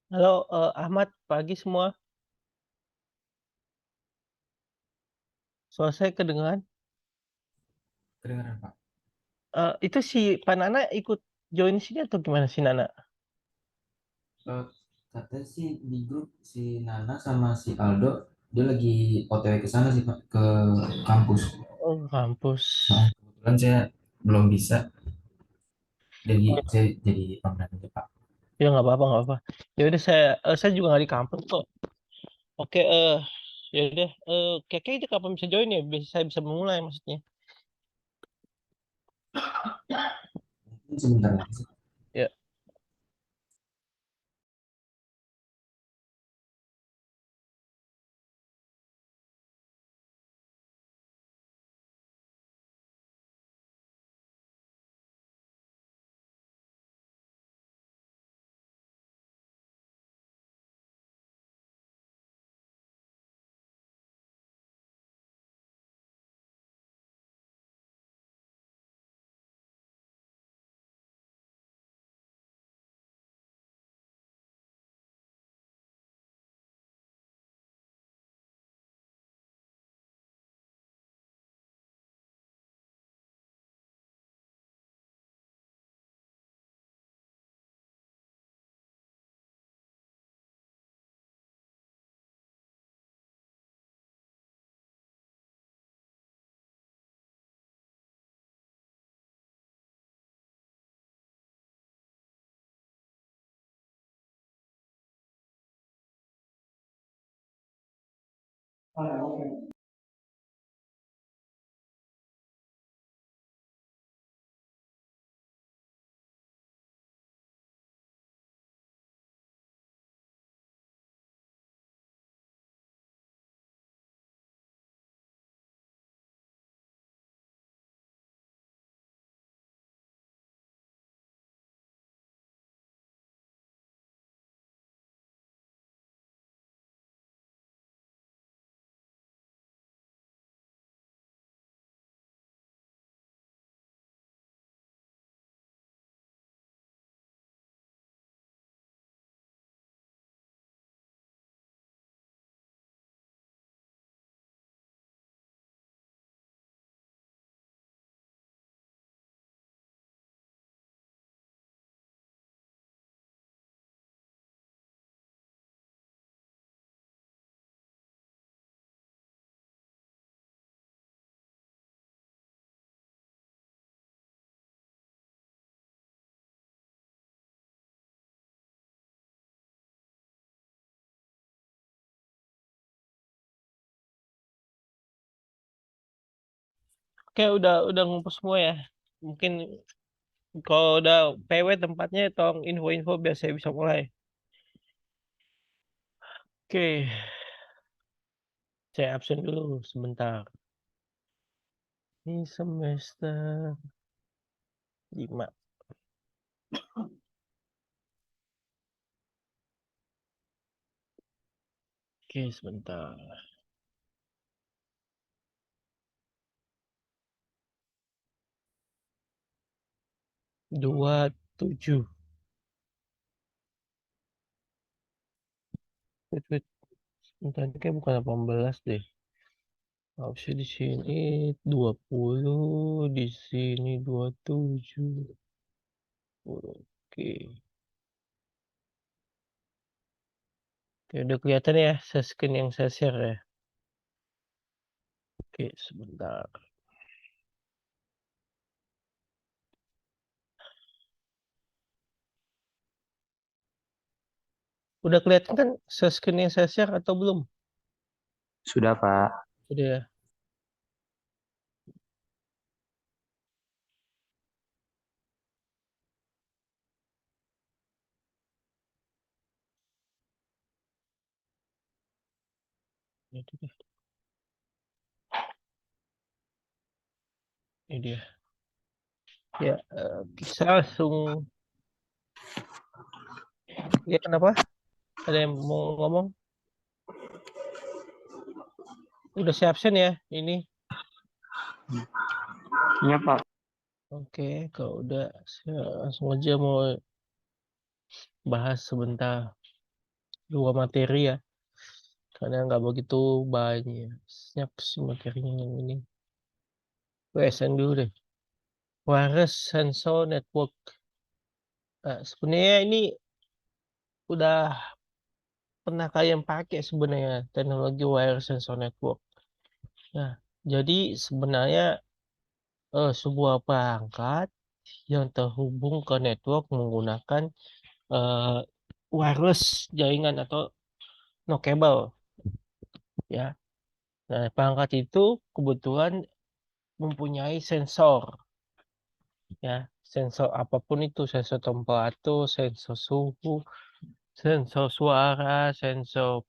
Halo, Ahmad, pagi semua. Suara saya kedengeran? Kedengeran, Pak. Itu si Pak Nana ikut join sini atau gimana si Nana? Eh, Katanya sih di grup si Nana sama si Aldo dia lagi OTW ke sana sih Pak, ke kampus. Oh, kampus. Nah, kebetulan saya belum bisa, jadi Oh, saya jadi pemain aja Pak. ya nggak apa-apa, nggak apa. Ya udah saya juga nggak di kampus kok. Oke, ya udah. Keke itu kapan bisa join ya? Biar saya bisa memulai maksudnya. Mungkin sebentar lagi sih. Ya, oke, udah ngumpul semua ya. Mungkin kalau udah PW tempatnya, tolong info-info biar saya bisa mulai. Oke, saya absen dulu sebentar. Ini semester 5. Oke, sebentar. 27. Wait, wait. Bentar, ini kayak bukan 18 deh. Harusnya di sini 20, di sini 27. Oke. Oke, udah kelihatan ya screen yang saya share ya. Oke, sebentar. Udah kelihatan kan screen yang saya share atau belum? Sudah, Pak. Udah ya. Itu deh. Ini dia. Ya, kita langsung. Ya, kenapa? Ada yang mau ngomong? Udah saya absen ya ini. Iya, Pak. Oke, kalau udah saya langsung aja mau bahas sebentar. dua materi ya, karena nggak begitu banyak sih materinya yang ini. WSN dulu deh. Wireless Sensor Network. Nah, sebenarnya ini udah pernah kalian pakai sebenarnya teknologi wireless sensor network. Nah, jadi sebenarnya sebuah perangkat yang terhubung ke network menggunakan eh, wireless jaringan atau no cable ya. Nah, perangkat itu kebetulan mempunyai sensor ya, sensor apapun itu, sensor temperatur, sensor suhu, sensor suara, sensor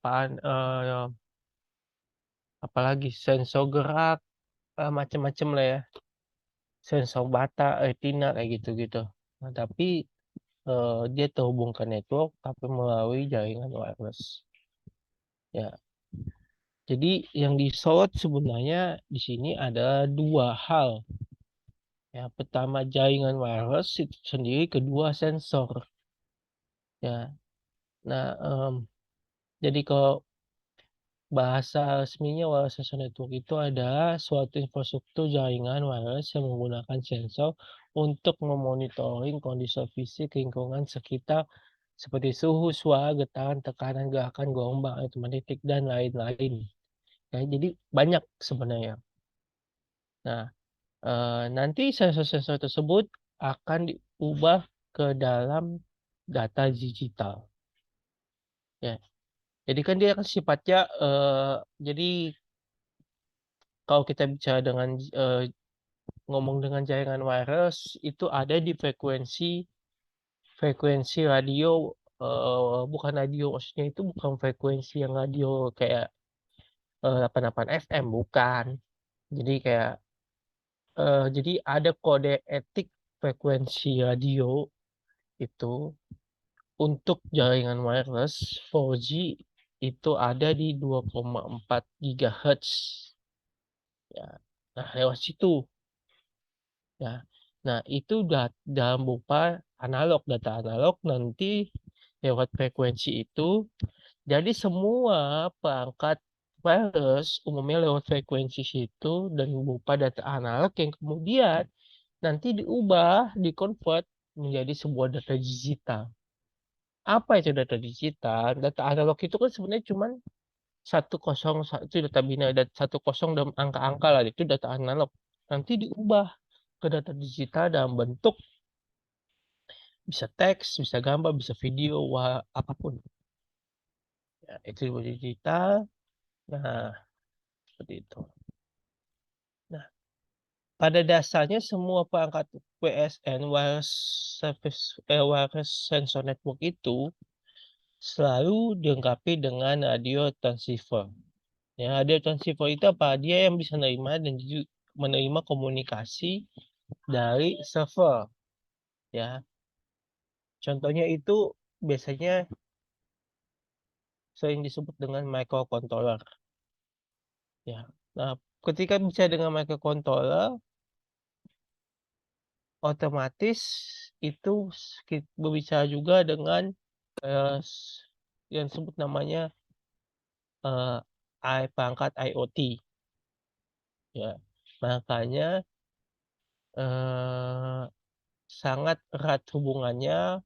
apalagi sensor gerak, macam-macam lah ya, sensor bata, retina kayak gitu-gitu. Nah, tapi dia terhubung ke network tapi melalui jaringan wireless. Ya, jadi yang disorot sebenarnya di sini ada dua hal. Ya, pertama jaringan wireless itu sendiri, kedua sensor. Ya, nah jadi kalau bahasa resminya wireless sensor network itu adalah suatu infrastruktur jaringan wireless yang menggunakan sensor untuk memonitoring kondisi fisik lingkungan sekitar seperti suhu, suara, getaran, tekanan, gerakan, gelombang elektromagnetik, dan lain-lain. Ya, jadi banyak sebenarnya. Nah, nanti sensor-sensor tersebut akan diubah ke dalam data digital. Ya, jadi kan dia kan sifatnya, jadi kalau kita bicara dengan ngomong dengan jaringan wireless itu ada di frekuensi radio, bukan radio, maksudnya itu bukan frekuensi yang radio kayak 88 FM, bukan. Jadi kayak jadi ada kode etik frekuensi radio itu untuk jaringan wireless 4G itu ada di 2,4 GHz ya. Nah, lewat situ ya. Nah, itu dalam berupa analog, data analog nanti lewat frekuensi itu. Jadi semua perangkat wireless umumnya lewat frekuensi situ dan berupa data analog yang kemudian nanti diubah, dikonvert menjadi sebuah data digital. Apa itu data digital? Data analog itu kan sebenarnya cuma 101 itu data biner, dan 10 dalam angka-angka lah, itu data analog. Nanti diubah ke data digital dalam bentuk bisa teks, bisa gambar, bisa video, apapun. Ya, itu digital. Nah, seperti itu. Nah, pada dasarnya semua perangkat WSN, wireless sensor network itu selalu dilengkapi dengan radio transceiver. Ya, radio transceiver itu apa? Dia yang bisa menerima dan menerima komunikasi dari server. Ya, contohnya itu biasanya sering disebut dengan microcontroller. Ya, nah ketika bisa dengan microcontroller, otomatis itu berbicara juga dengan yang disebut namanya perangkat IoT. Ya, makanya eh, sangat erat hubungannya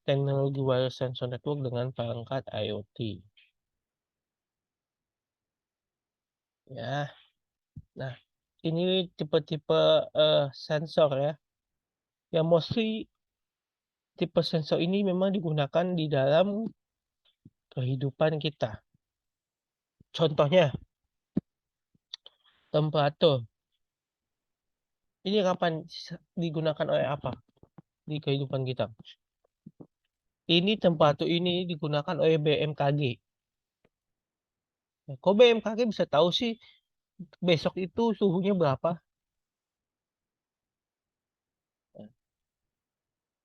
teknologi wireless sensor network dengan perangkat IoT. Ya, nah ini tipe-tipe sensor ya. Yang mostly tipe sensor ini memang digunakan di dalam kehidupan kita. Contohnya, temperatur. Ini kapan digunakan oleh apa di kehidupan kita? Ini temperatur ini digunakan oleh BMKG. Nah, kok BMKG bisa tahu sih besok itu suhunya berapa? Nah,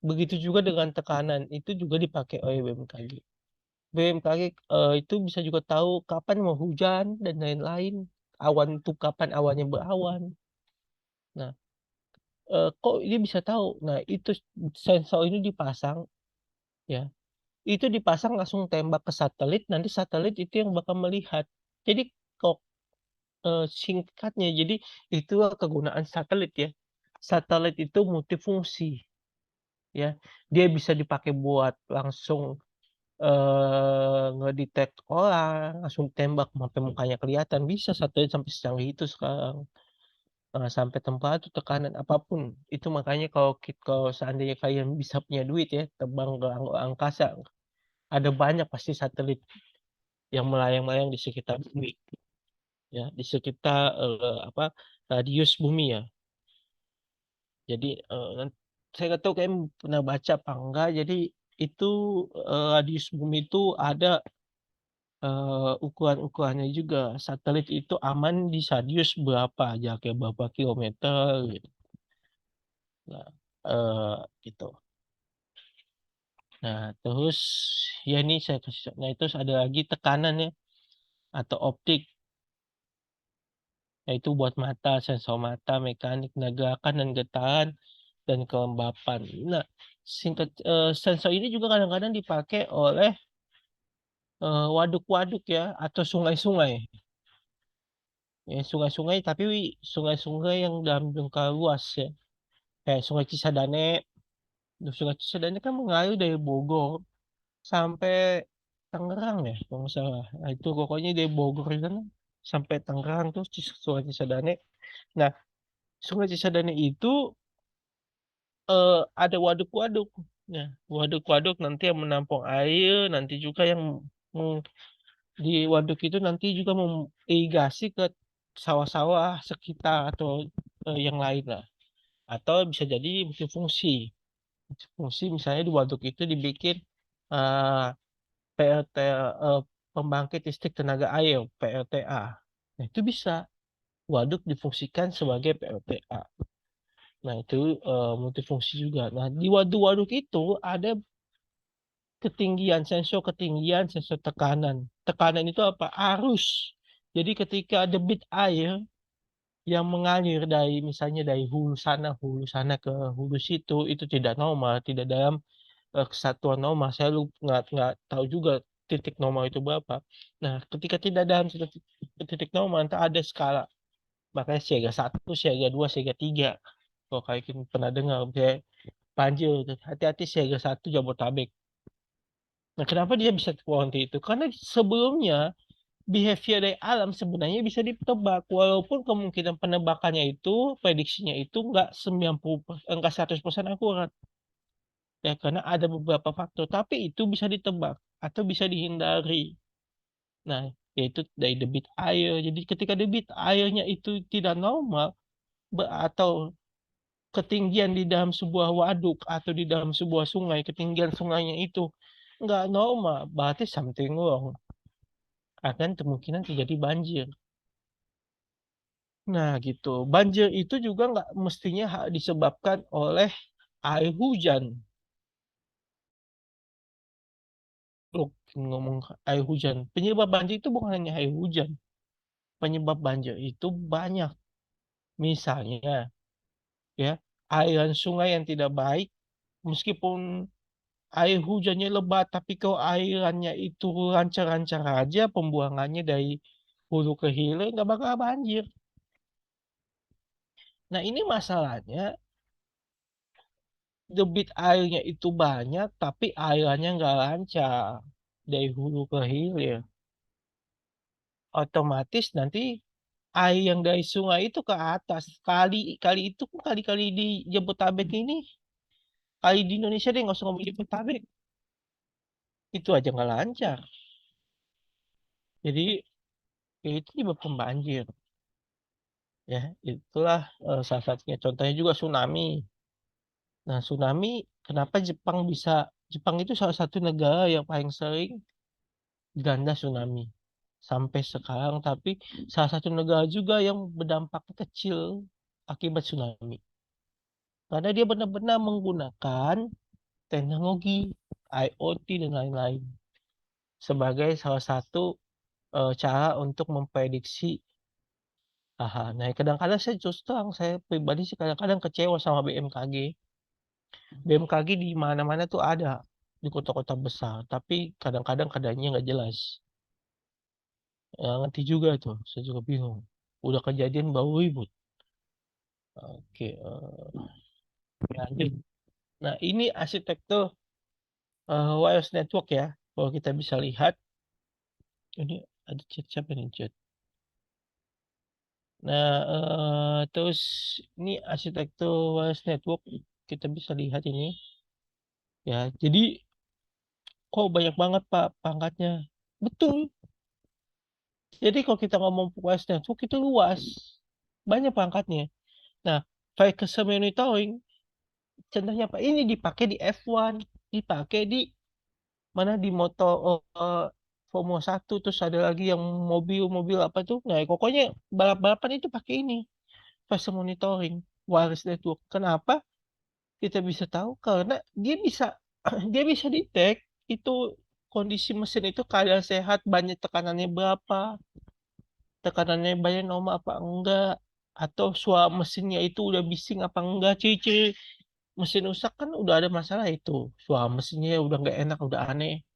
begitu juga dengan tekanan, itu juga dipakai oleh BMKG. BMKG itu bisa juga tahu kapan mau hujan dan lain-lain. Awan itu kapan awannya berawan. Nah, kok ini bisa tahu? Nah, itu sensor ini dipasang ya. itu dipasang langsung tembak ke satelit, nanti satelit itu yang bakal melihat. Jadi kok singkatnya, jadi itu kegunaan satelit ya. Satelit itu multifungsi ya. Dia bisa dipakai buat langsung ngedetect orang, langsung tembak sampai mukanya kelihatan, bisa satelit sampai secanggih itu sekarang. Sampai temperatur, tekanan, apapun. Itu makanya kalau seandainya kalian bisa punya duit ya, terbang ke angkasa, ada banyak pasti satelit yang melayang-layang di sekitar bumi, ya, di sekitar, radius bumi ya. Jadi, saya nggak tahu kalian pernah baca apa enggak, jadi itu, radius bumi itu ada, ukuran-ukurannya juga. Satelit itu aman di radius berapa, jaraknya berapa kilometer gitu. Nah, gitu. Nah, terus ya ini saya kasih nah terus ada lagi tekanan ya, atau optik, yaitu buat mata, sensor mata, mekanik, gerakan dan getaran, dan kelembapan. Nah, sensor ini juga kadang-kadang dipakai oleh, waduk-waduk ya, atau sungai-sungai. Ya, sungai-sungai tapi sungai-sungai yang dalam jangka luas ya, kayak Sungai Cisadane. Sungai Cisadane kan mengalir dari Bogor sampai Tangerang ya kalau nggak salah. Nah, itu pokoknya dari Bogor itu kan sampai Tangerang terus Sungai Cisadane. Nah, Sungai Cisadane itu ada waduk-waduk. Nah, waduk-waduk nanti yang menampung air, nanti juga yang meng- di waduk itu nanti juga mengirigasi ke sawah-sawah sekitar atau yang lain lah. Atau bisa jadi multifungsi. Multifungsi misalnya di waduk itu dibikin eh, PLT, pembangkit listrik tenaga air (PLTA). Nah, itu bisa waduk difungsikan sebagai PLTA. Nah, itu multifungsi juga. Nah, di waduk-waduk itu ada ketinggian, sensor tekanan. Tekanan itu apa? Arus. Jadi ketika debit air yang mengalir dari misalnya dari hulu sana ke hulu situ itu tidak normal, tidak dalam kesatuan normal. Saya nggak tahu juga titik normal itu berapa. Nah, ketika tidak dalam titik normal, nanti ada skala. Makanya siaga satu, siaga dua, siaga tiga. Kalau kalian pernah dengar, misalnya banjir, tuh, hati-hati siaga satu Jabotabek. Nah, kenapa dia bisa seperti itu? Karena sebelumnya behavior dari alam sebenarnya bisa ditebak, walaupun kemungkinan penebakannya itu, prediksinya itu nggak 90%, nggak 100% akurat. Ya, karena ada beberapa faktor, tapi itu bisa ditebak atau bisa dihindari. Nah, yaitu dari debit air. Jadi ketika debit airnya itu tidak normal atau ketinggian di dalam sebuah waduk atau di dalam sebuah sungai, ketinggian sungainya itu nggak normal, berarti something wrong. Akan kemungkinan terjadi banjir. Nah, gitu. Banjir itu juga nggak mestinya disebabkan oleh air hujan. Loh, ngomong air hujan. Penyebab banjir itu bukan hanya air hujan. Penyebab banjir itu banyak. Misalnya, ya, aliran sungai yang tidak baik, meskipun air hujannya lebat, tapi kalau alirannya itu lancar-lancar aja, pembuangannya dari hulu ke hilir, nggak bakal banjir. Nah, ini masalahnya, debit airnya itu banyak, tapi alirannya nggak lancar dari hulu ke hilir. Otomatis nanti air yang dari sungai itu ke atas. Kali itu kali-kali di Jabotabek ini, kali di Indonesia deh nggak usah ngomong Jabotabek. Itu aja nggak lancar. Jadi ya itu menyebabkan banjir. Ya, itulah salah satunya. Contohnya juga tsunami. Nah, tsunami, kenapa Jepang itu salah satu negara yang paling sering dilanda tsunami sampai sekarang, tapi salah satu negara juga yang berdampak kecil akibat tsunami. Karena dia benar-benar menggunakan teknologi IoT dan lain-lain sebagai salah satu cara untuk memprediksi. Nah, kadang-kadang saya terus terang, saya pribadi sih kadang-kadang kecewa sama BMKG. BMKG di mana-mana tuh ada. di kota-kota besar, tapi kadang-kadang keadaannya nggak jelas. Ngerti juga tuh, saya juga bingung. Udah kejadian baru ribut. Oke, lanjut. Nah, ini arsitektur wireless network ya. Kalau kita bisa lihat, ini ada chat siapa nih chat? Nah, terus ini arsitektur wireless network kita bisa lihat ini ya. Jadi kok banyak banget Pak pangkatnya. Betul. Jadi kalau kita ngomong wireless network itu luas. Banyak pangkatnya. Nah, frequency monitoring contohnya apa? Ini dipakai di F1, dipakai di mana di motor Formula 1, terus ada lagi yang mobil-mobil apa tuh. Nah, pokoknya balap-balapan itu pakai ini, fase monitoring wireless network. Kenapa kita bisa tahu? Karena dia bisa dia bisa detect itu kondisi mesin itu keadaan sehat, banyak tekanannya berapa, tekanannya banyak normal apa enggak, atau suara mesinnya itu udah bising apa enggak, ciri-ciri mesin rusak kan udah ada masalah itu, suara mesinnya udah nggak enak, udah aneh,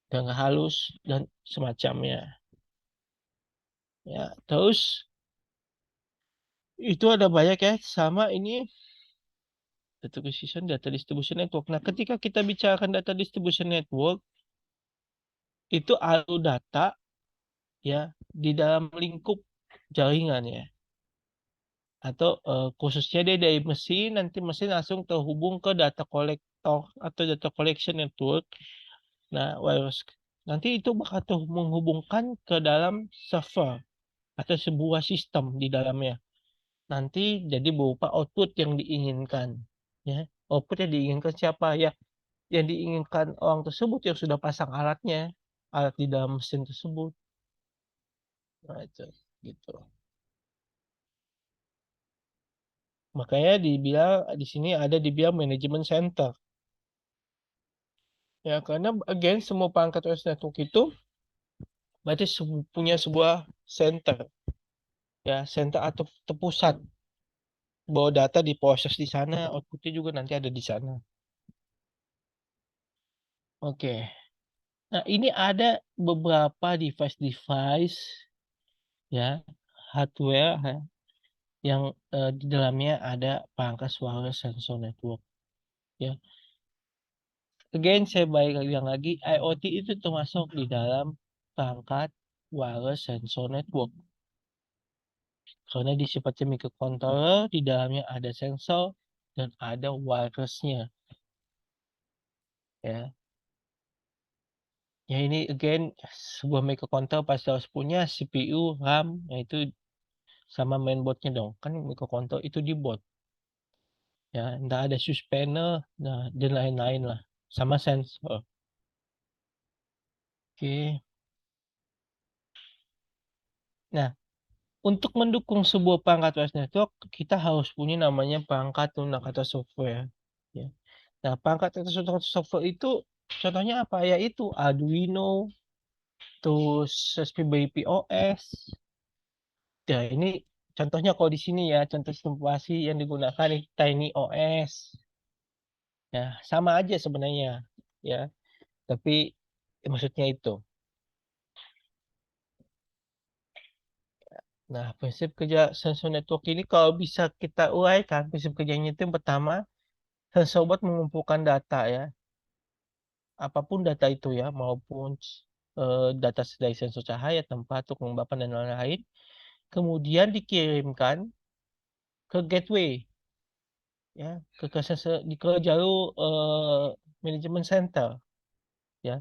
udah nggak halus dan semacamnya ya. Terus itu ada banyak ya, sama ini data acquisition, data distribution network. Nah, ketika kita bicarakan data distribution network, itu alur data ya di dalam lingkup jaringan ya, atau khususnya dia dari mesin, nanti mesin langsung terhubung ke data kolektor atau data collection network. Nah, wireless nanti itu bakal tuh menghubungkan ke dalam server atau sebuah sistem di dalamnya. Nanti jadi berupa output yang diinginkan. Ya, output yang diinginkan siapa ya? Yang diinginkan orang tersebut yang sudah pasang alatnya, alat di dalam mesin tersebut. Nah, itu gitu. Makanya dibilang di sini ada dibilang manajemen center. Ya, karena again semua perangkat OS network itu berarti punya sebuah center. Ya, center atau terpusat bahwa data diproses di sana, outputnya juga nanti ada di sana. Oke. Nah, ini ada beberapa device-device ya, hardware ya, yang di dalamnya ada perangkat suara sensor network ya. Again, saya balik bilang lagi, IoT itu termasuk di dalam perangkat wireless sensor network. Karena sifatnya microcontroller, di dalamnya ada sensor dan ada wirelessnya ya. Ya ini again sebuah microcontroller pasti harus punya CPU, RAM, yaitu sama mainboardnya dong. Kan microcontroller itu di board. Ya, entah ada suspender, nah dan lain-lain lah. Sama sensor. Oke. Nah, untuk mendukung sebuah perangkat wireless network, kita harus punya namanya perangkat lunak atau software. Ya. Nah, perangkat atau software itu contohnya apa? Yaitu Arduino, terus Raspberry Pi OS. Ya, ini contohnya kalau di sini ya, contoh simulasi yang digunakan di Tiny OS. Ya, sama aja sebenarnya. Ya, tapi maksudnya itu. Nah, prinsip kerja sensor network ini kalau bisa kita uraikan, prinsip kerjanya itu yang pertama, sensor buat mengumpulkan data ya, apapun data itu ya, maupun data dari sensor cahaya, tempat, kelembapan, dan lain-lain, kemudian dikirimkan ke gateway, ya, ke jalur manajemen center, ya.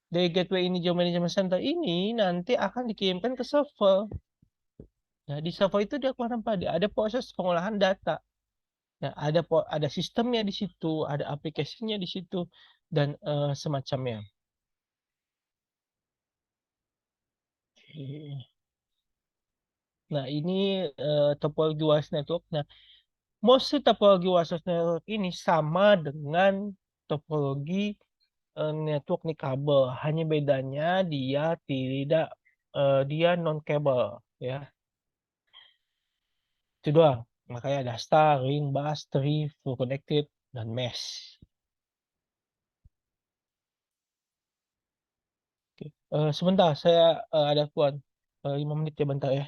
Dari gateway ini, jalur manajemen center ini nanti akan dikirimkan ke server. Nah, di server itu dia akan apa? Ada proses pengolahan data. Ya, ada sistemnya di situ, ada aplikasinya di situ, dan semacamnya. Nah, ini topologi wireless network. Nah, mostly topologi wireless network ini sama dengan topologi network nih kabel. Hanya bedanya dia non kabel, ya. Itu doang. Makanya ada star, ring, bus, tree, full connected, dan mesh. Sebentar saya, ada telepon, 5 menit ya, bentar ya.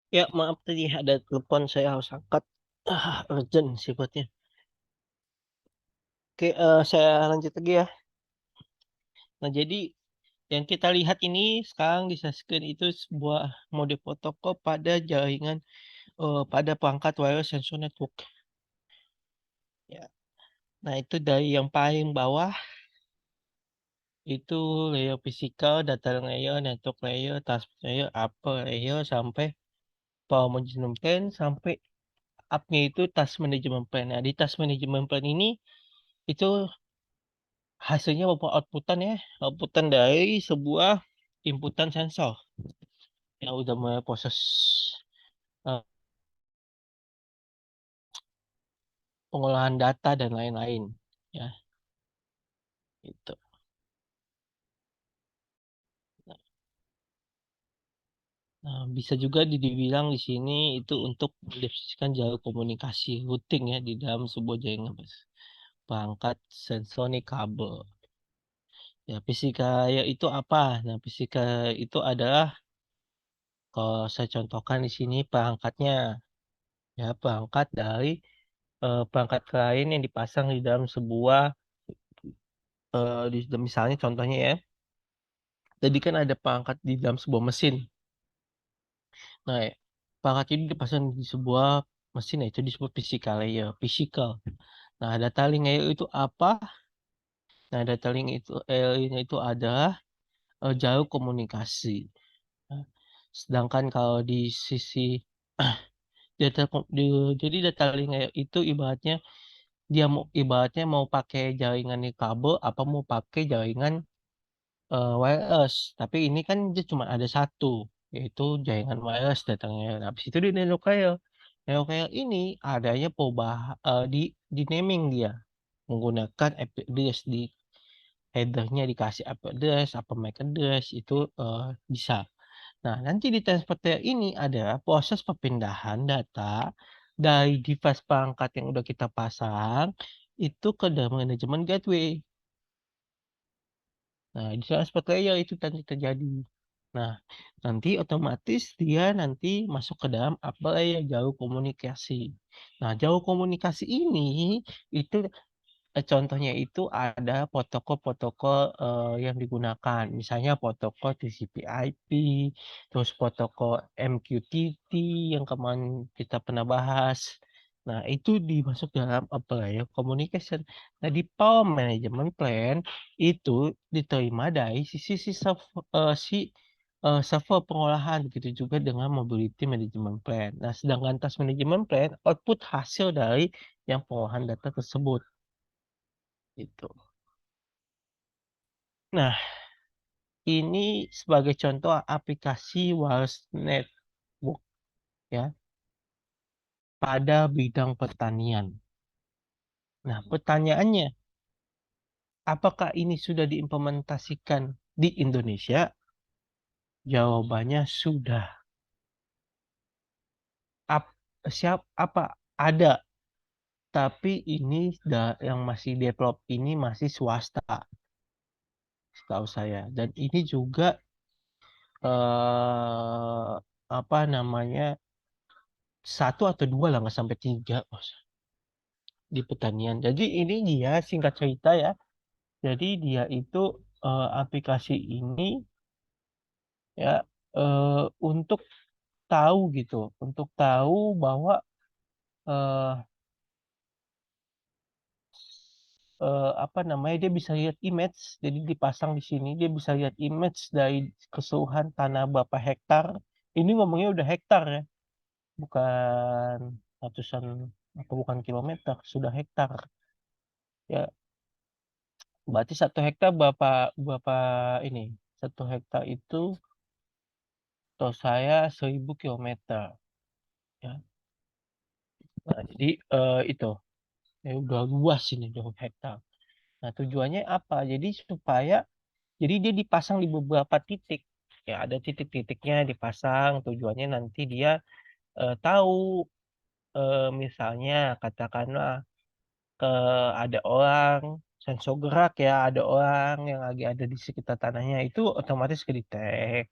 Ya, maaf tadi ada telepon saya harus angkat. Urgent sifatnya. Oke, saya lanjut lagi ya. Nah, jadi yang kita lihat ini sekarang di screen itu sebuah mode protokol pada jaringan pada perangkat wireless sensor network. Ya. Nah, itu dari yang paling bawah itu layer physical, data layer, network layer, transport layer, upper layer sampai power management plan sampai up-nya itu task management plan. Nah, di task management plan ini itu hasilnya berupa outputan ya, outputan dari sebuah inputan sensor yang udah mulai proses eh, pengolahan data dan lain-lain ya itu. Nah, bisa juga dibilang di sini itu untuk mendefinisikan jalur komunikasi routing ya di dalam sebuah jaringan perangkat sensorik kabel. Ya, fisika ya itu apa? Nah, fisika itu adalah kalau saya contohkan di sini perangkatnya ya perangkat dari perangkat lain yang dipasang di dalam sebuah misalnya contohnya ya tadi kan ada perangkat di dalam sebuah mesin. Nah, perangkat ini dipasang di sebuah mesin yaitu disebut physical layer, physical. Nah, data link layer itu apa? Nah, data link itu adalah jalur komunikasi. Nah, sedangkan kalau di sisi jadi data link layer itu ibaratnya dia mau ibaratnya mau pakai jaringan di kabel apa mau pakai jaringan wireless. Tapi ini kan dia cuma ada satu, yaitu jaringan wireless datangnya. Nah, habis itu di NeoClear. NeoClear ini adanya perubahan di naming dia menggunakan IP address di headernya dikasih IP address apa MAC address itu bisa. Nah, nanti di transporter ini ada proses perpindahan data dari device perangkat yang udah kita pasang itu ke dalam manajemen gateway. Nah, di transport layer itu nanti terjadi. Nah, nanti otomatis dia nanti masuk ke dalam apa ya jalur komunikasi. Nah, jalur komunikasi ini itu contohnya itu ada protokol-protokol yang digunakan. Misalnya protokol TCP/IP, terus protokol MQTT yang kemarin kita pernah bahas. Nah, itu dimasuk dalam apa ya communication. Nah, di Power Management Plan itu diterima dari server pengolahan begitu juga dengan Mobility Management Plan. Nah, sedangkan Task Management Plan output hasil dari yang pengolahan data tersebut. Itu. Nah, ini sebagai contoh aplikasi wireless network ya pada bidang pertanian. Nah, pertanyaannya, apakah ini sudah diimplementasikan di Indonesia? Jawabannya sudah. Ap, apa ada, tapi ini yang masih develop ini masih swasta, setahu saya. Dan ini juga apa namanya satu atau dua lah nggak sampai tiga, Bos, di pertanian. Jadi ini dia singkat cerita ya. Jadi dia itu aplikasi ini ya untuk tahu gitu, untuk tahu bahwa eh, apa namanya dia bisa lihat image. Jadi dipasang di sini dia bisa lihat image dari keseluruhan tanah berapa hektar. Ini ngomongnya udah hektar ya, bukan ratusan atau bukan kilometer, sudah hektar. Ya, berarti satu hektar berapa berapa ini? Satu hektar itu atau saya 1.000 kilometer ya. Nah, jadi itu ya udah luas ini 2 hektar. Nah, tujuannya apa? Jadi supaya jadi dia dipasang di beberapa titik. Ya, ada titik-titiknya dipasang. Tujuannya nanti dia tahu misalnya katakanlah ada orang sensor gerak ya, ada orang yang lagi ada di sekitar tanahnya itu otomatis ke detect.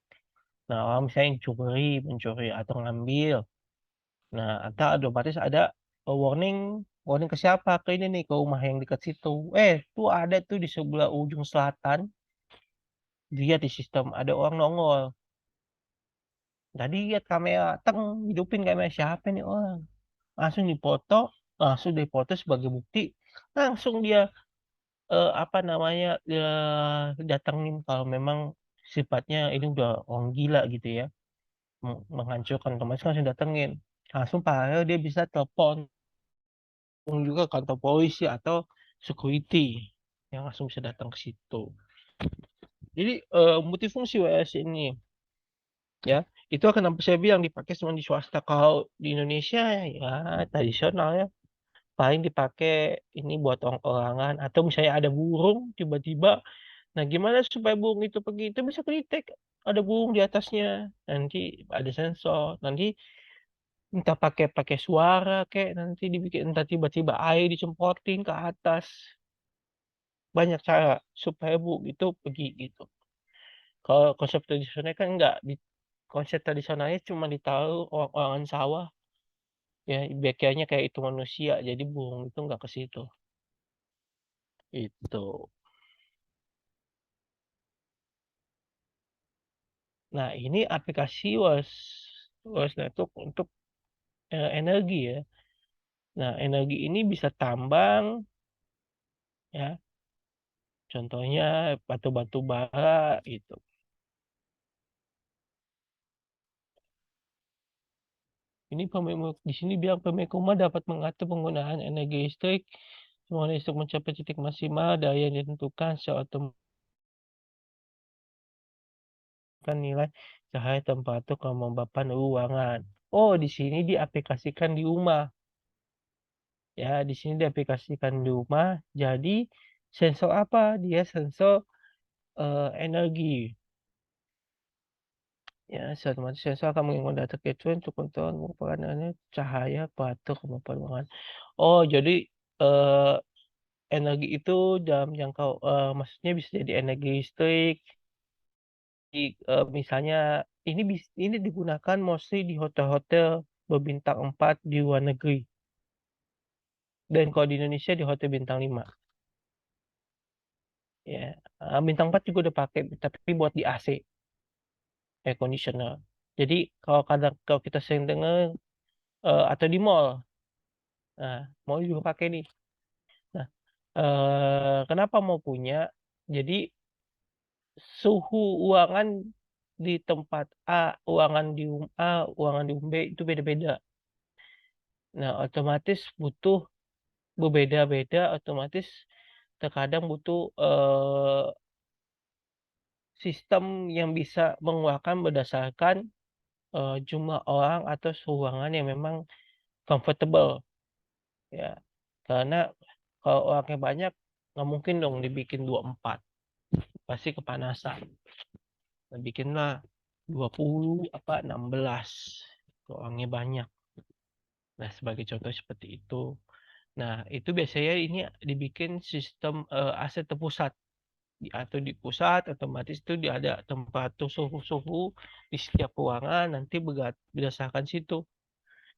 Nah, orang misalnya mencuri atau ngambil. Nah, atau otomatis ada warning, warning ke siapa? Ke ini nih, ke rumah yang dekat situ. Tuh ada tuh di sebelah ujung selatan, lihat di sistem ada orang nongol. Tadi lihat kamera, teng, hidupin kamera siapa nih orang. Langsung dipoto sebagai bukti. Langsung dia apa namanya datangin kalau memang sifatnya ini udah orang gila gitu ya, menghancurkan otomatis langsung datengin. Langsung paralel dia bisa telepon juga kantor polisi atau security yang langsung bisa datang ke situ. Jadi multifungsi WS ini ya, itu kenapa saya bilang dipakai cuma di swasta. Kalau di Indonesia ya tradisional ya, paling dipakai ini buat orang-orangan atau misalnya ada burung tiba-tiba. Nah, gimana supaya burung itu pergi? Itu bisa kedetek ada burung di atasnya. Nanti ada sensor. Nanti entah pakai pakai suara kayak nanti dibikin, entah tiba-tiba air disemprotin ke atas. Banyak cara supaya burung itu pergi gitu. Kalau konsep tradisional kan enggak. Konsep tradisionalnya cuma ditaruh orang-orangan sawah. Ya, biasanya kayak itu manusia. Jadi burung itu enggak ke situ. Itu. Nah, ini aplikasi was Network untuk energi ya. Nah, energi ini bisa tambang, ya. Contohnya batu-batu bara gitu. Ini di sini bilang pemilik rumah dapat mengatur penggunaan energi listrik semua listrik mencapai titik maksimal daya yang ditentukan secara otomatis nilai cahaya temperatur kelembapan ruangan. Oh, di sini diaplikasikan di rumah. Ya, di sini diaplikasikan di rumah. Jadi sensor apa? Dia sensor energi. Ya, otomatis sensor akan mengirimkan data gateway untuk kontrol pengukuran cahaya batu kemampuan ruangan. Oh, jadi eh, energi itu dalam jangkau, maksudnya bisa jadi energi listrik. Misalnya ini digunakan mostly di hotel-hotel berbintang 4 di luar negeri. Dan kalau di Indonesia di hotel bintang 5. Ya, bintang 4 juga udah pakai, tapi buat di AC, air conditioner. Jadi kalau kita sering dengar atau di mall. Nah, mau juga pakai nih. Nah, kenapa mau punya? Jadi suhu ruangan di tempat A, ruangan di room A, ruangan di room B itu beda-beda. Nah, otomatis butuh berbeda-beda, otomatis terkadang butuh sistem yang bisa mengeluarkan berdasarkan jumlah orang atau suhu ruangan yang memang comfortable ya. Karena kalau orangnya banyak nggak mungkin dong dibikin 24, pasti kepanasan. Nah, bikinlah 20 apa 16 kalau orangnya banyak. Nah, sebagai contoh seperti itu. Nah, itu biasanya ini dibikin sistem AC terpusat. Atau di pusat otomatis itu dia ada temperatur suhu-suhu di setiap ruangan, nanti berdasarkan situ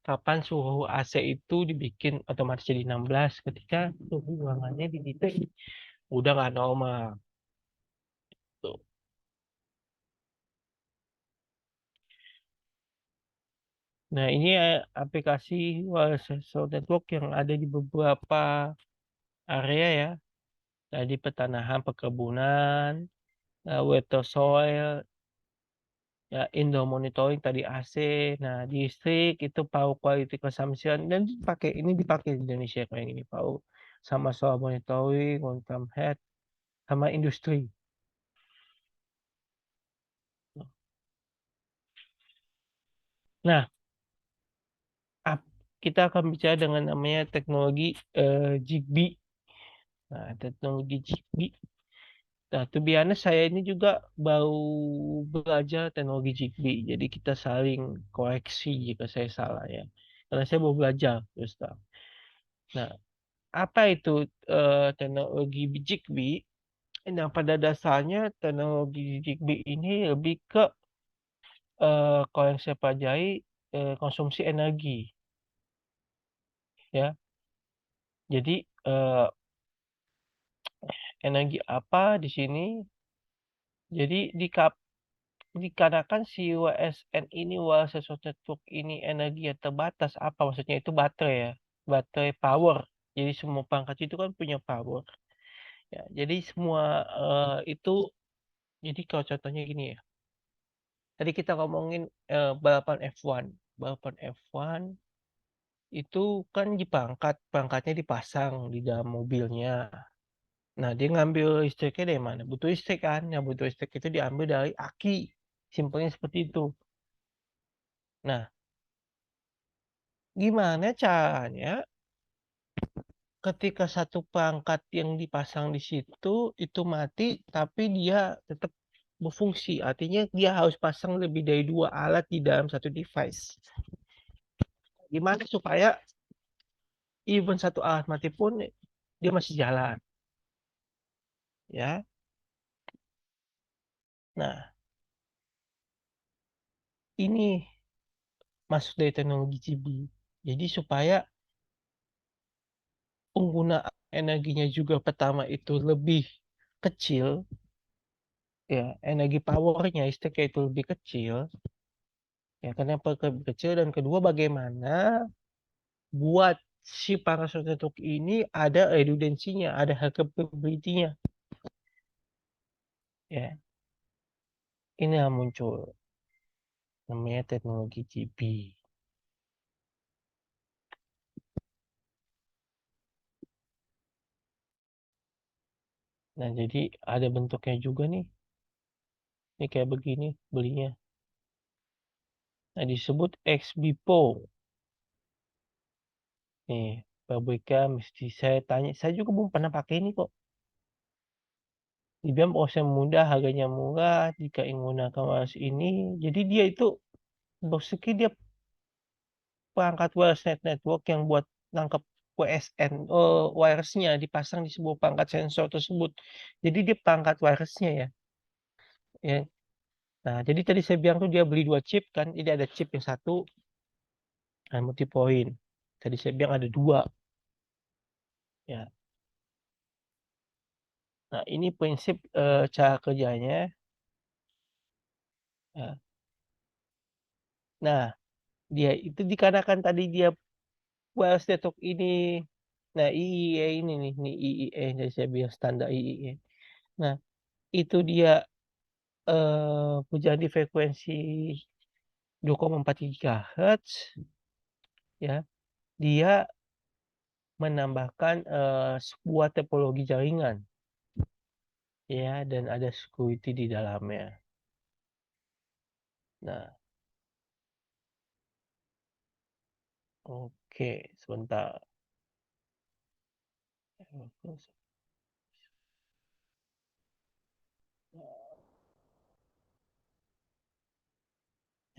kapan suhu AC itu dibikin otomatis jadi 16 ketika suhu ruangannya di titik udah nggak normal tuh. Nah, ini aplikasi wireless sensor network yang ada di beberapa area ya. Di pertanahan, perkebunan, water soil, ya indoor monitoring tadi AC. Nah, di listrik itu power quality consumption dan ini dipakai di Indonesia kayak gini power sama soal monitoring, on time head sama industri. Nah, kita akan bicara dengan namanya teknologi Zigbee. Nah, teknologi Zigbee. Nah, to be honest, saya ini juga baru belajar teknologi Zigbee. Jadi kita saling koreksi jika saya salah ya. Karena saya baru belajar, terus terang. Nah, apa itu teknologi Zigbee? Nah, pada dasarnya teknologi Zigbee ini lebih ke kalau yang saya pelajari konsumsi energi. ya. Jadi, energi apa di sini, jadi dikarenakan si WSN ini, Wireless Short Network ini energinya terbatas, apa maksudnya itu baterai ya, baterai power. Jadi semua perangkat itu kan punya power. Ya, jadi semua itu, jadi kalau contohnya gini ya. Tadi kita ngomongin balapan F1. Balapan F1 itu kan perangkatnya dipasang di dalam mobilnya. Nah, dia ngambil listriknya dari mana? Butuh listrik kan? Yang butuh listrik itu diambil dari aki. Simpelnya seperti itu. Nah, gimana caranya ketika satu perangkat yang dipasang di situ itu mati, tapi dia tetap berfungsi. Artinya dia harus pasang lebih dari 2 alat di dalam satu device. Gimana supaya even satu alat mati pun dia masih jalan, ya. Nah, ini masuk dari teknologi GB. Jadi supaya penggunaan energinya juga pertama itu lebih kecil, ya, energi powernya listriknya itu lebih kecil, ya, kenapa lebih kecil, dan kedua bagaimana buat si parasut network ini ada redundansinya, ada capability-nya, ya. Ini yang muncul namanya teknologi GB. Nah, jadi ada bentuknya juga nih. Ini kayak begini belinya. Nah, disebut XBPO. Nih, pabriknya mesti saya tanya. Saya juga belum pernah pakai ini kok. Dibilang prosesnya mudah, harganya murah jika ingin menggunakan wireless ini. Jadi dia itu basically dia perangkat wireless network yang buat nangkep WSN, wirelessnya dipasang di sebuah perangkat sensor tersebut. Jadi dia perangkat wirelessnya ya. Ya. Nah, jadi tadi saya bilang tuh dia beli 2 chip kan. Ini ada chip yang satu, multi point. Tadi saya bilang ada 2. Ya. Nah, ini prinsip cara kerjanya. Ya. Nah, dia itu dikarenakan tadi dia wireless network ini, nah IEE ini nih, IEE dari saya bilang standar IEE. Nah, itu dia berjalan di frekuensi 2,4 GHz, ya. Dia menambahkan sebuah topologi jaringan, ya, dan ada security di dalamnya. Nah, oke, sebentar.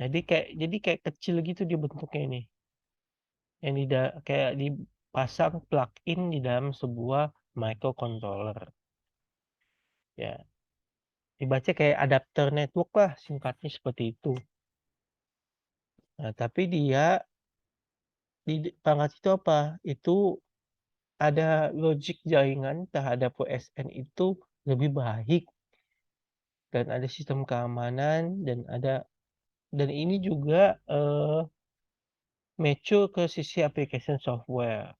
Jadi kayak kecil gitu dia bentuknya ini. Yang kayak dipasang plug-in di dalam sebuah microcontroller. Ya, dibaca kayak adapter network lah, singkatnya seperti itu. Nah, tapi dia di perangkat itu apa? Itu ada logik jaringan terhadap OSN itu lebih baik, dan ada sistem keamanan, dan ini juga mature ke sisi application software,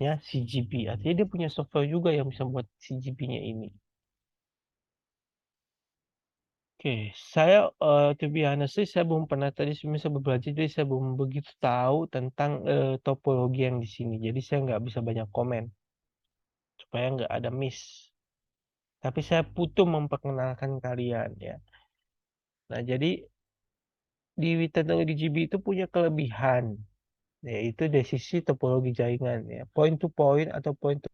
ya, CGP. Artinya dia punya software juga yang bisa buat CGP-nya ini. Oke, saya to be honest saya belum pernah, tadi sebenarnya saya belajar, jadi saya belum begitu tahu tentang topologi yang di sini. Jadi saya nggak bisa banyak komen supaya nggak ada miss. Tapi saya butuh memperkenalkan kalian ya. Nah, jadi di teknologi GB itu punya kelebihan, yaitu dari sisi topologi jaringan ya. Point to point atau point to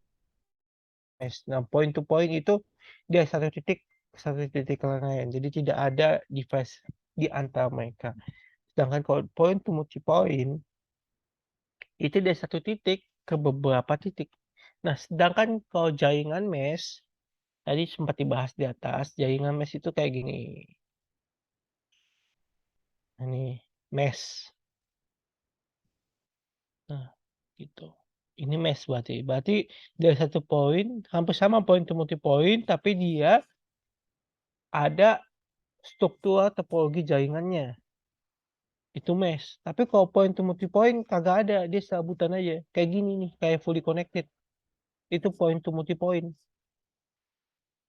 mesh. Nah, point to point itu dia satu titik kelalaian. Jadi tidak ada device di antara mereka. Sedangkan kalau point to multi point itu dari satu titik ke beberapa titik. Nah, sedangkan kalau jaringan mesh, tadi sempat dibahas di atas, jaringan mesh itu kayak gini. Nah, ini mesh. Nah, gitu. Ini mesh berarti. Berarti dari satu poin hampir sama point to multi point, tapi dia ada struktur topologi jaringannya. Itu mesh. Tapi kalau point to multi point kagak ada, dia serabutan aja. Kayak gini nih, kayak fully connected. Itu point to multi point.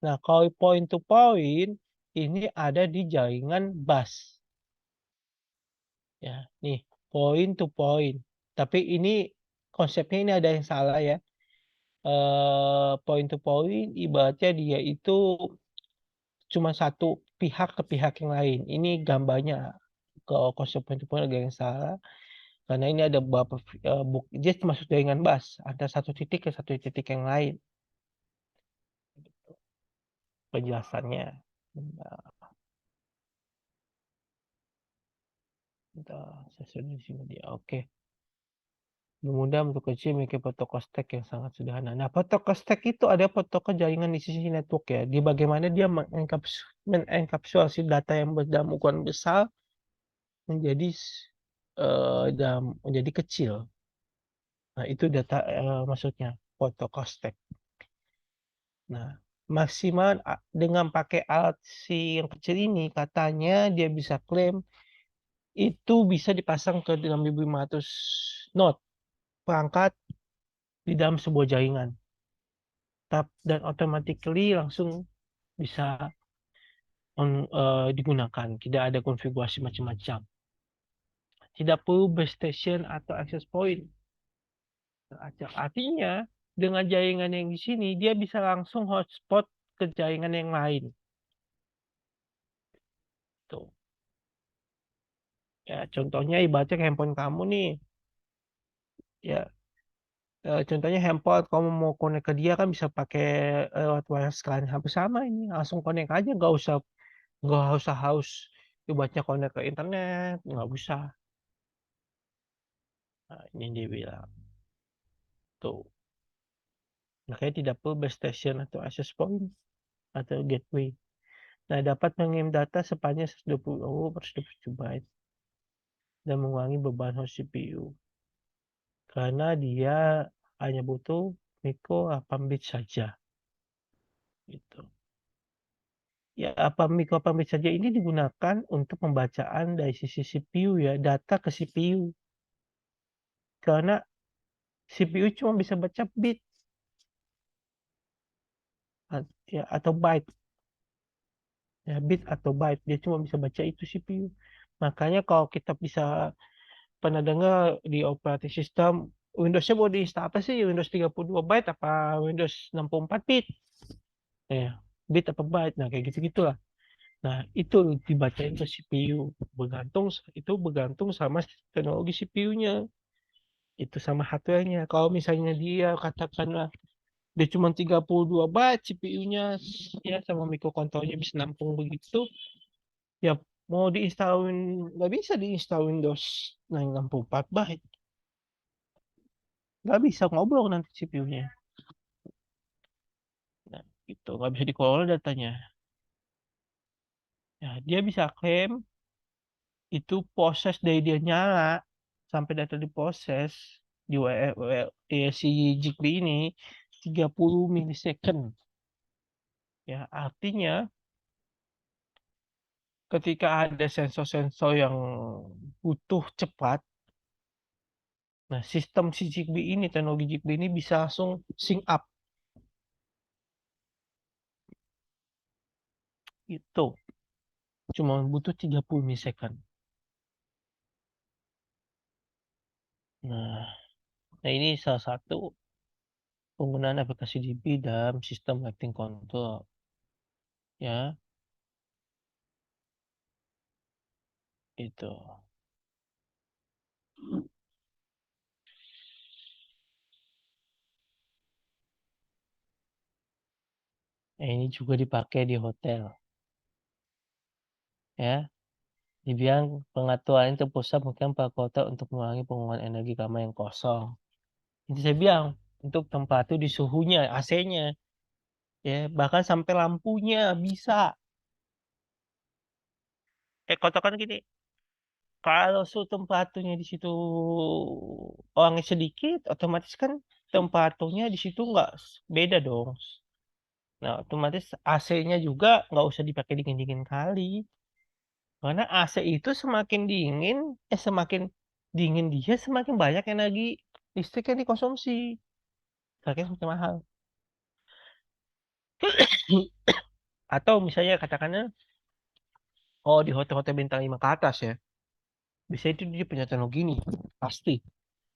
Nah, kalau point to point ini ada di jaringan bus. Ya, nih, point to point. Tapi ini konsepnya ini ada yang salah ya. Point to point ibaratnya dia itu cuma satu pihak ke pihak yang lain. Ini gambarnya ke konsep point to point agak yang salah. Karena ini ada beberapa dia masuk jaringan bus antara satu titik ke satu titik yang lain. Penjelasannya. Saya sudah di sini dia. Oke. Mudah untuk kecil memiliki protokol stack yang sangat sederhana. Nah, protokol stack itu ada protokol jaringan di sisi network ya. Di bagaimana dia mengenkapsulasi data yang dalam ukuran besar menjadi menjadi kecil. Nah, itu data maksudnya protokol stack. Nah, maksimal dengan pakai alat si yang kecil ini katanya dia bisa klaim itu bisa dipasang ke 6500 node perangkat di dalam sebuah jaringan. Dan automatically langsung bisa digunakan. Tidak ada konfigurasi macam-macam. Tidak perlu base station atau access point. Artinya dengan jaringan yang di sini dia bisa langsung hotspot ke jaringan yang lain. Tuh. Ya, contohnya ibaratnya handphone kamu nih. Ya, contohnya handphone kamu mau connect ke dia kan bisa pakai lewat wireless kan. Hampir sama ini, langsung connect aja, nggak usah harus ibaratnya connect ke internet, nggak usah. Nah, ini dia bilang tuh. Makanya tidak perlu base station atau access point atau gateway. Nah, dapat mengirim data sepanjang 120 per 127 byte dan mengurangi beban host CPU. Karena dia hanya butuh micro 8 bit saja. Gitu. Ya, micro 8 bit saja ini digunakan untuk pembacaan dari sisi CPU ya, data ke CPU. Karena CPU cuma bisa baca bit ya, atau byte. Ya, bit atau byte. Dia cuma bisa baca itu CPU. Makanya kalau kita bisa pernah dengar di operating system Windows-nya mau diinstal apa sih? Windows 32 byte apa Windows 64 bit? Ya, bit apa byte? Nah, kayak gitu-gitulah. Nah, itu dibacain ke CPU. Bergantung sama teknologi CPU-nya. Itu sama hardware-nya. Kalau misalnya dia katakanlah dia cuma 32 byte CPU-nya ya sama mikrokontrolnya bisa nampung begitu, ya mau diinstalin nggak bisa diinstal Windows 64 byte. Nggak bisa ngobrol nanti CPU-nya. Nah, itu nggak bisa dikelola datanya. Ya, dia bisa klaim itu proses dari dia nyala sampai data diproses di si Zigbee ini 30 milisecond. Ya, artinya ketika ada sensor-sensor yang butuh cepat, nah sistem si Zigbee ini, teknologi Zigbee ini bisa langsung sync up. Itu cuma butuh 30 milisecond. Nah, ini salah satu penggunaan aplikasi Zigbee dalam sistem lighting control. Ya, itu. Nah, ini juga dipakai di hotel. Ya, dibilang pengaturan itu pusat mungkin Pak Kota untuk mengurangi penggunaan energi kamar yang kosong. Itu saya bilang untuk tempat itu di suhunya, AC-nya, ya bahkan sampai lampunya bisa. Kota kan gini, kalau tempatunya di situ orangnya sedikit, otomatis kan tempatunya di situ nggak beda dong. Nah, otomatis AC-nya juga nggak usah dipakai dingin-dingin kali. Karena AC itu semakin dingin dia, semakin banyak energi listrik yang dikonsumsi. Makanya semakin mahal. Atau misalnya katakannya, oh di hotel-hotel bintang 5 ke atas ya. Biasanya itu dia punya teknologi nih. Pasti.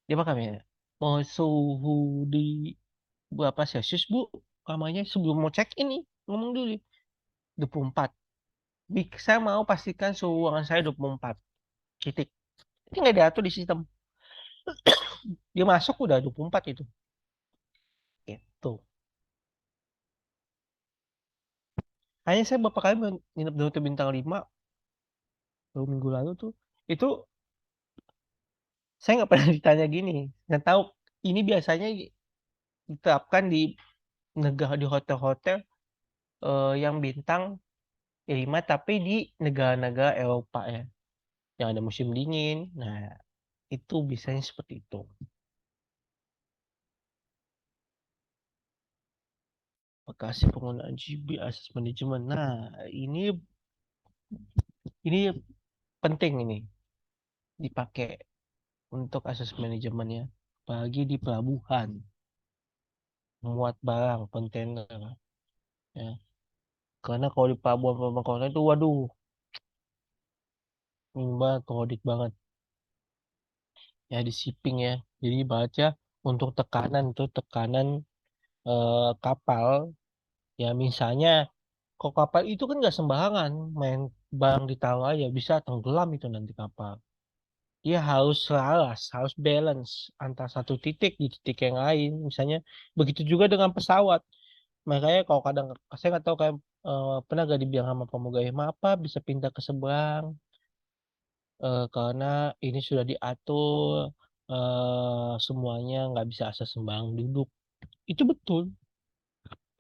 Dia bakal ya. Mau suhu di berapa Celsius, Bu? Kamarnya sebelum mau check in nih. Ngomong dulu. 24. Saya mau pastikan suhu ruangan saya 24. Titik. Ini nggak diatur di sistem. Dia masuk udah 24 itu. Gitu. Hanya saya beberapa kali nginep di hotel bintang 5 baru minggu lalu tuh. Itu saya nggak pernah ditanya gini. Nggak tahu ini biasanya diterapkan di negara di hotel-hotel yang bintang 5 tapi di negara-negara Eropa ya. Yang ada musim dingin. Nah, itu biasanya seperti itu. Lokasi penggunaan GB Access Management. Nah, ini penting ini dipakai untuk akses manajemennya. Apalagi di pelabuhan, muat barang, kontainer. Ya. Karena kalau di pelabuhan kontainer itu, waduh, ini banget, kodik banget. Ya, di shipping ya. Jadi baca untuk tekanan kapal. Ya, misalnya, kok kapal itu kan nggak sembarangan, main barang ditaruh aja, bisa tenggelam itu nanti kapal. Dia harus selaras, harus balance antara satu titik di titik yang lain. Misalnya begitu juga dengan pesawat. Makanya kalau kadang saya nggak tahu kayak pernah gak dibilang sama pramugari, maaf Pak, bisa pindah ke seberang karena ini sudah diatur semuanya nggak bisa asal sembarang duduk. Itu betul.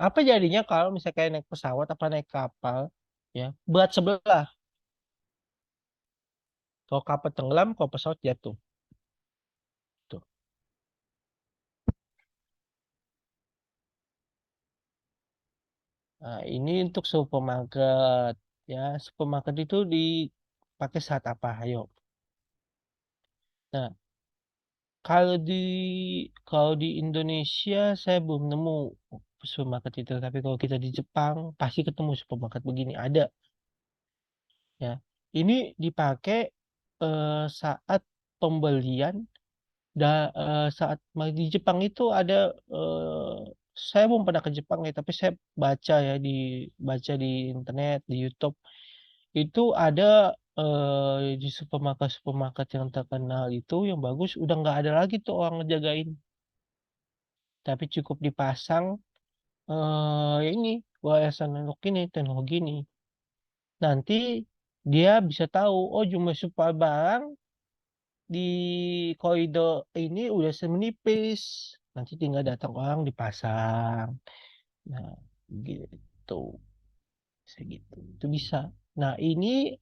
Apa jadinya kalau misalnya kayak naik pesawat apa naik kapal ya berat sebelah. Kalau kapal tenggelam, kalau pesawat jatuh. Tuh. Nah, ini untuk supermarket ya. Supermarket itu dipakai saat apa? Ayo. Nah, kalau di kalau di Indonesia saya belum nemu supermarket itu. Tapi kalau kita di Jepang pasti ketemu supermarket begini ada ya. Ini dipakai saat pembelian saat di Jepang itu ada saya belum pernah ke Jepang ya, tapi saya baca di internet di YouTube itu ada di supermarket yang terkenal itu yang bagus udah nggak ada lagi tuh orang ngejagain, tapi cukup dipasang ya ini wawasan teknologi ini nanti dia bisa tahu oh jumlah supply barang di koridor ini udah semenipis, nanti tinggal datang orang dipasang. Nah, gitu, segitu itu bisa. Nah, ini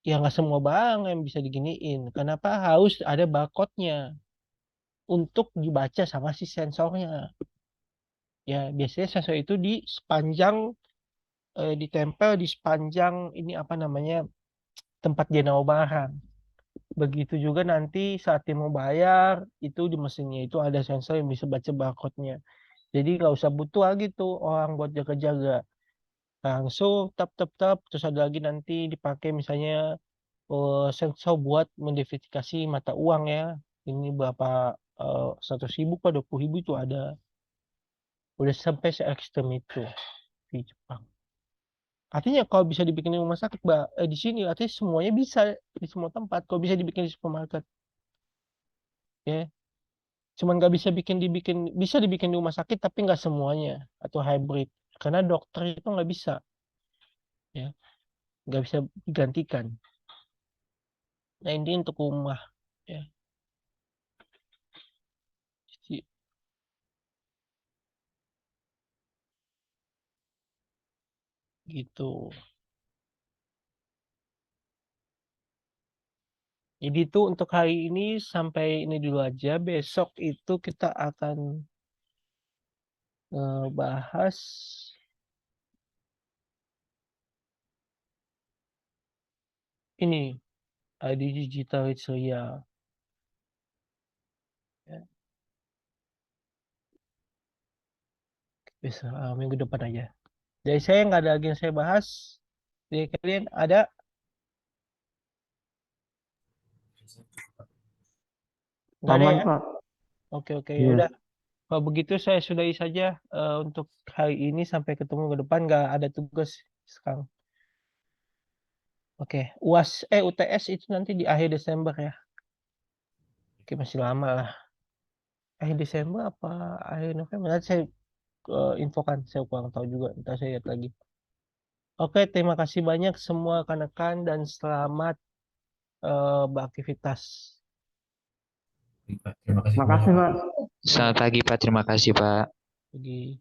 ya nggak semua barang yang bisa diginiin. Kenapa harus ada barcode-nya untuk dibaca sama si sensornya? Ya, biasanya sensor itu di sepanjang ditempel di sepanjang ini apa namanya tempat dia naruh barang. Begitu juga nanti saat dia mau bayar, itu di mesinnya itu ada sensor yang bisa baca barcode-nya. Jadi nggak usah butuh lagi tuh orang buat jaga-jaga. Langsung tap tap tap, terus ada lagi nanti dipakai misalnya sensor buat mendiverifikasi mata uang ya. Ini berapa 100.000 ke 20.000 itu ada. Udah sampai se ekstrem itu di Jepang. Artinya kalau bisa dibikin di rumah sakit, di sini artinya semuanya bisa di semua tempat. Kalau bisa dibikin di supermarket, ya. Cuman nggak bisa dibikin di rumah sakit tapi nggak semuanya atau hybrid karena dokter itu nggak bisa ya nggak bisa digantikan. Nah ini untuk rumah ya si- gitu. Jadi tuh untuk hari ini sampai ini dulu aja. Besok itu kita akan bahas ini ID digital Ritsuya. Ya, bisa minggu depan aja. Dari saya nggak ada lagi yang saya bahas. Dari kalian ada? Nggak ada Aman, ya? Pak. Oke oke ya Iya. udah. Kalau begitu saya sudahi saja untuk hari ini sampai ketemu ke depan nggak ada tugas sekarang. Oke, UTS itu nanti di akhir Desember ya. Oke, masih lama lah. Akhir Desember apa akhir November? Nanti saya infokan, saya kurang tahu juga. Ntar saya lihat lagi. Oke, terima kasih banyak semua rekan-rekan dan selamat beraktivitas. Terima kasih Makasih, banyak, Pak. Pak. Selamat pagi, Pak. Terima kasih, Pak. Bagi